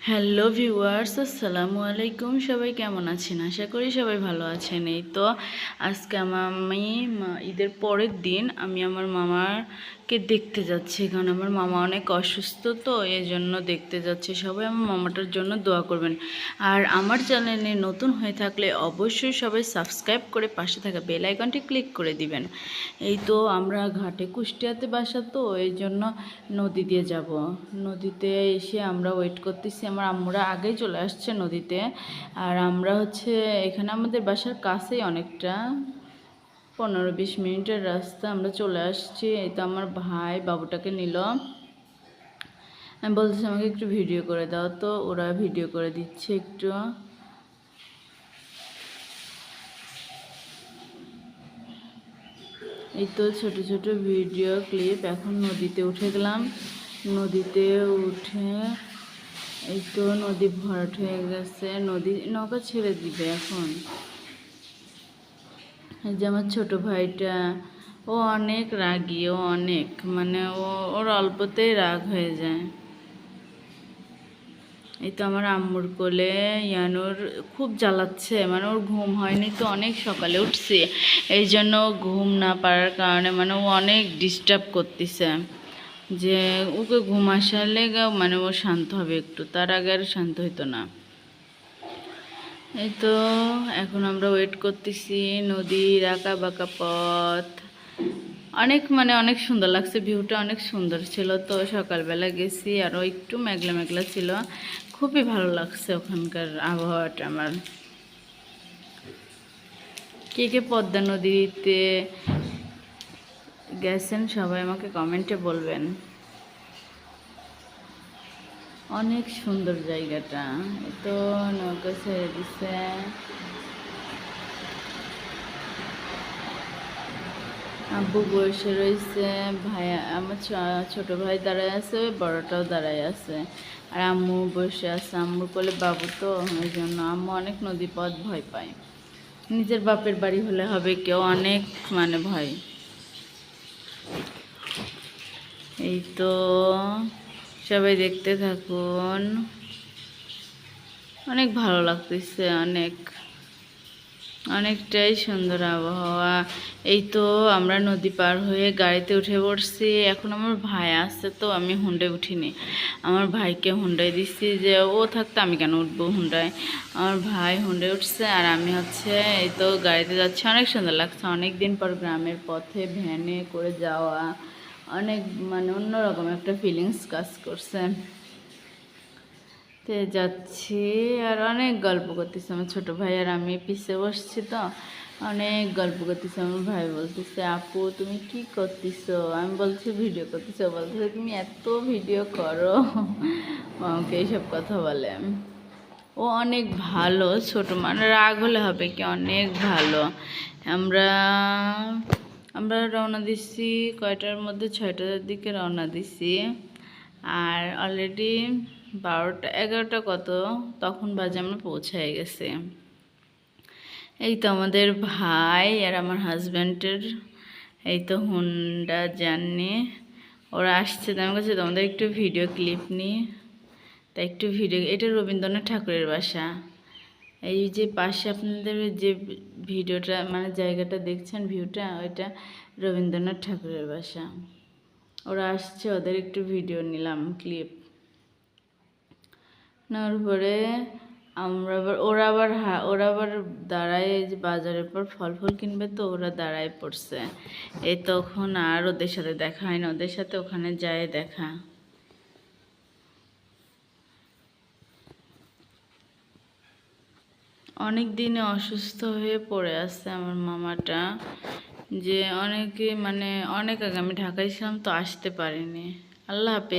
Hello viewers, আসসালামু আলাইকুম। সবাই কেমন আছেন? আশা করি সবাই ভালো আছেন। এই তো আজকে আমি ঈদের পরের দিন আমি আমার মামাকে দেখতে যাচ্ছি, কারণ আমার মামা অনেক অসুস্থ, তো এই জন্য দেখতে যাচ্ছি। সবাই আমার মামাটার জন্য দোয়া করবেন। আর আমার চ্যানেলে নতুন হয়ে থাকলে অবশ্যই সবাই সাবস্ক্রাইব করে পাশে থাকা বেল আইকনটি ক্লিক করে দিবেন। এই তো আমরা ঘাটে কুষ্টিয়াতে বাসা, তো এই জন্য নদী দিয়ে যাব। নদীতে এসে আমরা ওয়েট করতেছি, আমার আম্মুরা আগেই চলে আসছে নদীতে। আর আমরা এখানে আমাদের বাসার কাছেই, অনেকটা 15-20 মিনিটের রাস্তা, আমরা চলে আসছি। এই তো আমার ভাই বাবুটাকে নিল, আমি বলছি আমাকে একটু ভিডিও করে দাও, তো ওরা ভিডিও করে দিচ্ছে একটু। এই তো ছোট ছোট ভিডিও ক্লিপ। এখন নদীতে উঠে গেলাম। নদীতে উঠে এই তো নদী ভরাট হয়ে গেছে, নদী নৌকা ছেড়ে দিবে এখন। এই যে আমার ছোট ভাইটা, ও অনেক রাগী, ও অনেক ওর অল্পতেই রাগ হয়ে যায়। এই তো আমার আম্মুর কোলে ইয়ানুর খুব জ্বালাচ্ছে, ওর ঘুম হয়নি, তো অনেক সকালে উঠছে, এই জন্য ঘুম না পারার কারণে ও অনেক ডিস্টার্ব করতেছে, যে ওকে ঘুম আসালে ও শান্ত হবে একটু, তার আগে আর শান্ত হইতো না। এই তো এখন আমরা ওয়েট করতেছি, নদীর আঁকা বাঁকা পথ, অনেক সুন্দর লাগছে, ভিউটা অনেক সুন্দর ছিল। তো সকালবেলা গেছি, আরও একটু মেঘলা মেঘলা ছিল, খুবই ভালো লাগছে ওখানকার আবহাওয়াটা আমার। কে কে পদ্মা নদীতে গেছেন সবাই আমাকে কমেন্টে বলবেন। অনেক সুন্দর জায়গাটা। তো নৌকা ছেড়ে দিছে, আব্বু বসে রয়েছে, ভাই আমার ছোট ভাই দাঁড়ায় আছে, বড়টাও দাঁড়ায় আছে, আর আম্মু বসে আছে। আম্মুর কোলে বাবু, তো ওই জন্য আম্মু অনেক নদী পথ ভয় পায়। নিজের বাপের বাড়ি হলে হবে কেউ অনেক ভয়। এই তো সবাই দেখতে থাকুন, অনেক ভালো লাগতেছে, অনেকটাই সুন্দর আবহাওয়া। এই তো আমরা নদী পার হয়ে গাড়িতে উঠে পড়ছি। এখন আমার ভাই আসছে, তো আমি হুন্ডায় উঠিনি, আমার ভাইকে হুন্ডায় দিচ্ছি, যে ও থাকতে আমি কেন উঠবো হুন্ডায়। আমার ভাই হুন্ডায় উঠছে, আর আমি এই তো গাড়িতে যাচ্ছি। অনেক সুন্দর লাগছে, অনেক দিন পর গ্রামের পথে ভ্যানে করে যাওয়া, অনেক অন্যরকম একটা ফিলিংস কাজ করছে। তে যাচ্ছি, আর অনেক গল্প করতেছে আমার ছোট ভাই, আর আমি পিছে বসছি, তো অনেক গল্প করতেছে। আমার ভাই বলতেছে, আপু তুমি কি করতেছো? আমি বলছি ভিডিও করতেছো। বলতেছে তুমি এত ভিডিও করো, আমাকে এইসব কথা বলে। ও অনেক ভালো, ছোট রাগ হলে হবে কি, অনেক ভালো। আমরা আমরা রওনা দিচ্ছি কয়টার মধ্যে, 6টার দিকে রওনা দিচ্ছি, আর অলরেডি 12টা 11টা কত তখন বাজে আমরা পৌঁছায় গেছি। এই তো আমাদের ভাই আর আমার হাজব্যান্ডের এই তো হুন্ডা জার্নি, ওরা আসছে, আমার কাছে তোমাদের একটু ভিডিও ক্লিপ নিই, তাই একটু ভিডিও। এটা রবীন্দ্রনাথ ঠাকুরের বাসা। এই যে পাশে আপনাদের যে ভিডিওটা জায়গাটা দেখছেন, ভিউটা, ওইটা রবীন্দ্রনাথ ঠাকুরের বাসা। ওরা আসছে, ওদের একটু ভিডিও নিলাম ক্লিপ নেওয়ার পরে ওরা আবার দাঁড়ায়, যে বাজারের পর ফল কিনবে, তো ওরা দাঁড়ায় পড়ছে। এই তখন আর ওদের সাথে দেখা হয় না, ওদের সাথে ওখানে যায় দেখা। অনেক দিনে অসুস্থ হয়ে পড়ে আছে আমার মামাটা, যে অনেক আগে আমি ঢাকায় ছিলাম, তো আসতে পারিনি। আল্লাহ হাফেজ।